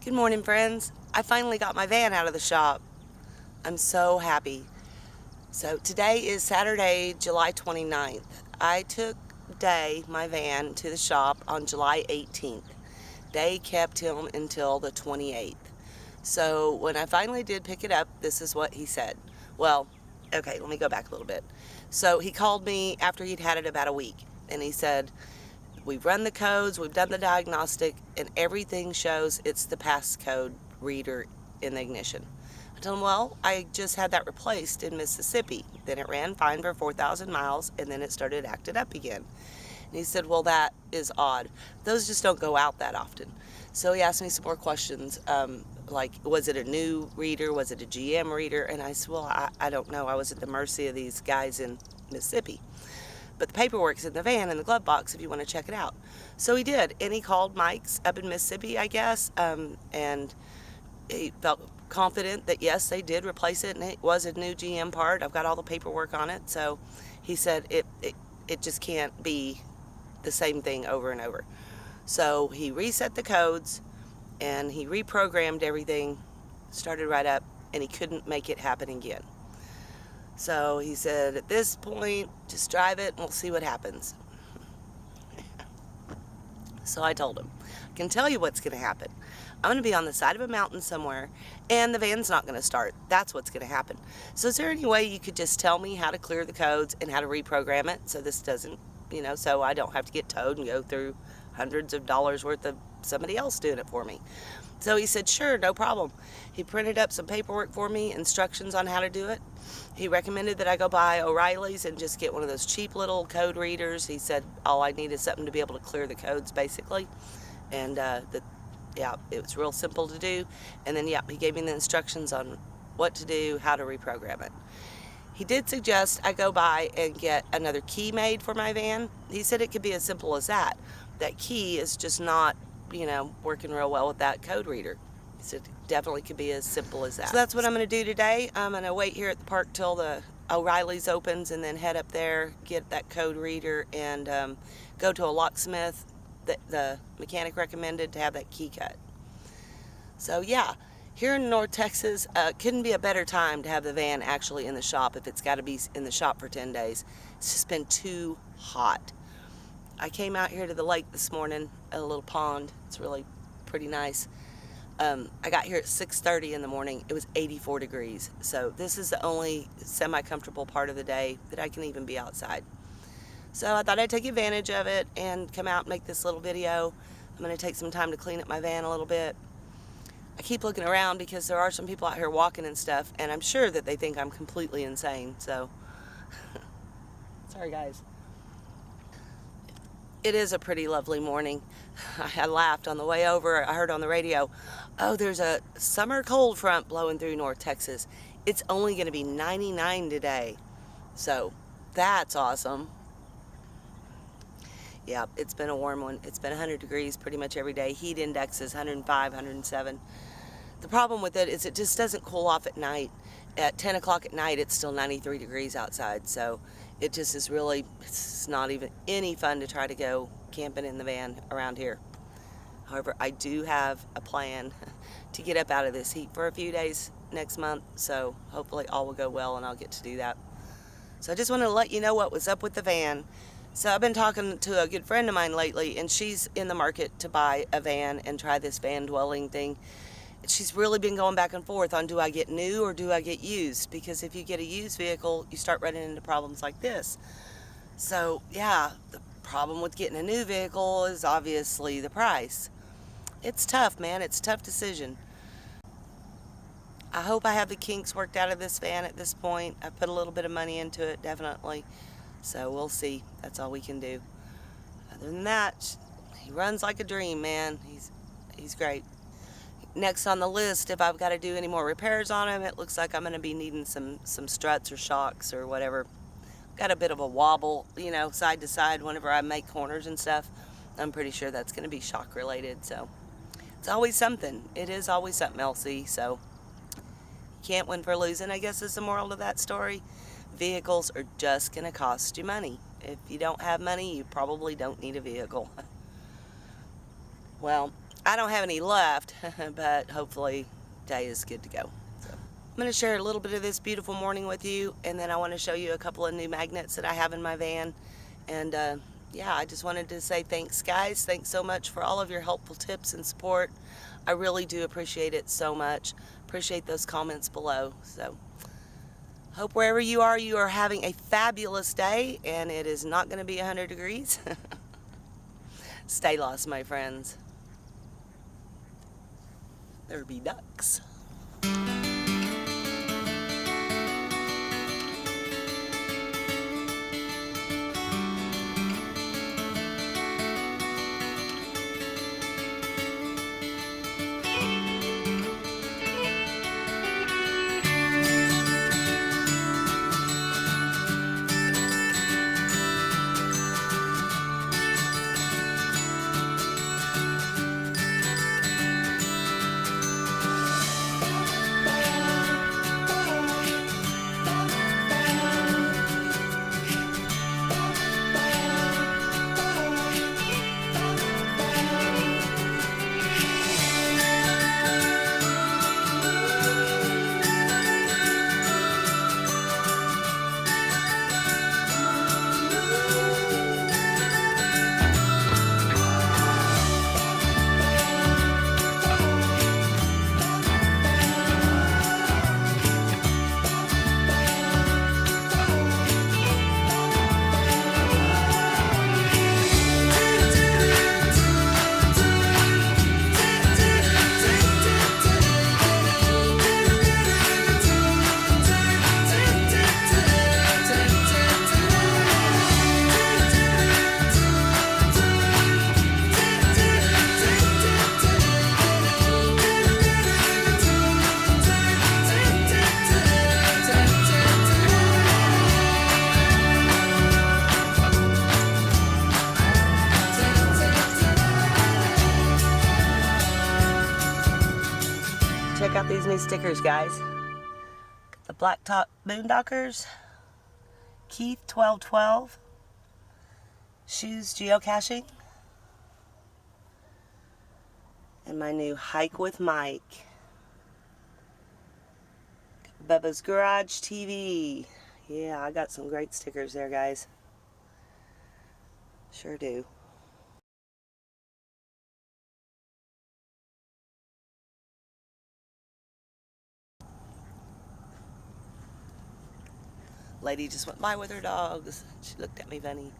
Good morning, friends. I finally got my van out of the shop. I'm so happy. So today is Saturday, July 29th. I took Day, my van, to the shop on July 18th. Day kept him until the 28th. So when I finally did pick it up, this is what he said. Well, okay, let me go back a little bit. So he called me after he'd had it about a week, and he said, we've run the codes, we've done the diagnostic, and everything shows it's the passcode reader in the ignition. I told him, well, I just had that replaced in Mississippi. Then it ran fine for 4,000 miles, and then it started acting up again. And he said, well, that is odd. Those just don't go out that often. So he asked me some more questions, like, was it a new reader? Was it a GM reader? And I said, well, I don't know. I was at the mercy of these guys in Mississippi. But the paperwork's in the van in the glove box if you want to check it out. So he did, and he called Mike's up in Mississippi, I guess, and he felt confident that yes, they did replace it, and it was a new GM part. I've got all the paperwork on it. So he said it just can't be the same thing over and over. So he reset the codes, and he reprogrammed everything, started right up, and he couldn't make it happen again. So he said, at this point, just drive it and we'll see what happens. So I told him, I can tell you what's going to happen. I'm going to be on the side of a mountain somewhere, and the van's not going to start. That's what's going to happen. So is there any way you could just tell me how to clear the codes and how to reprogram it so this doesn't, so I don't have to get towed and go through hundreds of dollars worth of somebody else doing it for me? So he said, sure, no problem. He printed up some paperwork for me, instructions on how to do it. He recommended that I go by O'Reilly's and just get one of those cheap little code readers. He said all I need is something to be able to clear the codes, basically. And it was real simple to do. And then, he gave me the instructions on what to do, how to reprogram it. He did suggest I go by and get another key made for my van. He said it could be as simple as that. That key is just not, working real well with that code reader. So it definitely could be as simple as that. So that's what I'm going to do today. I'm going to wait here at the park till the O'Reilly's opens and then head up there, get that code reader, and go to a locksmith that the mechanic recommended to have that key cut. So yeah, here in North Texas, couldn't be a better time to have the van actually in the shop if it's got to be in the shop for 10 days. It's just been too hot. I came out here to the lake this morning at a little pond. It's really pretty nice. I got here at 6:30 in the morning. It was 84 degrees. So this is the only semi-comfortable part of the day that I can even be outside. So I thought I'd take advantage of it and come out and make this little video. I'm going to take some time to clean up my van a little bit. I keep looking around because there are some people out here walking and stuff, and I'm sure that they think I'm completely insane. So, sorry guys. It is a pretty lovely morning. I laughed on the way over. I heard on the radio, oh, there's a summer cold front blowing through North Texas. It's only going to be 99 today. So that's awesome. Yeah, it's been a warm one. It's been 100 degrees pretty much every day. Heat index is 105, 107. The problem with it is it just doesn't cool off at night. At 10 o'clock at night, it's still 93 degrees outside. So it just is really, it's not even any fun to try to go camping in the van around here. However, I do have a plan to get up out of this heat for a few days next month. So hopefully all will go well and I'll get to do that. So I just wanted to let you know what was up with the van. So I've been talking to a good friend of mine lately, and she's in the market to buy a van and try this van dwelling thing. She's really been going back and forth on, do I get new or do I get used? Because if you get a used vehicle, you start running into problems like this. So yeah, the problem with getting a new vehicle is obviously the price. It's tough, man. It's a tough decision. I hope I have the kinks worked out of this van at this point. I put a little bit of money into it, definitely. So we'll see. That's all we can do. Other than that, he runs like a dream, man. He's great. Next on the list, if I've got to do any more repairs on him, it looks like I'm going to be needing some struts or shocks or whatever. Got a bit of a wobble, side to side whenever I make corners and stuff. I'm pretty sure that's going to be shock related. So it's always something. It is always something, LC. So can't win for losing, I guess, is the moral of that story. Vehicles are just going to cost you money. If you don't have money, you probably don't need a vehicle. Well, I don't have any left, but hopefully today is good to go. So I'm going to share a little bit of this beautiful morning with you, and then I want to show you a couple of new magnets that I have in my van. And yeah, I just wanted to say thanks, guys. Thanks so much for all of your helpful tips and support. I really do appreciate it so much. Appreciate those comments below. So hope wherever you are having a fabulous day, and it is not going to be 100 degrees. Stay lost, my friends. There be ducks. Check out these new stickers, guys. The Blacktop Boondockers, Keith 1212, Shoes Geocaching, and my new Hike with Mike. Bubba's Garage TV. Yeah, I got some great stickers there, guys. Sure do. Lady just went by with her dogs. She looked at me funny.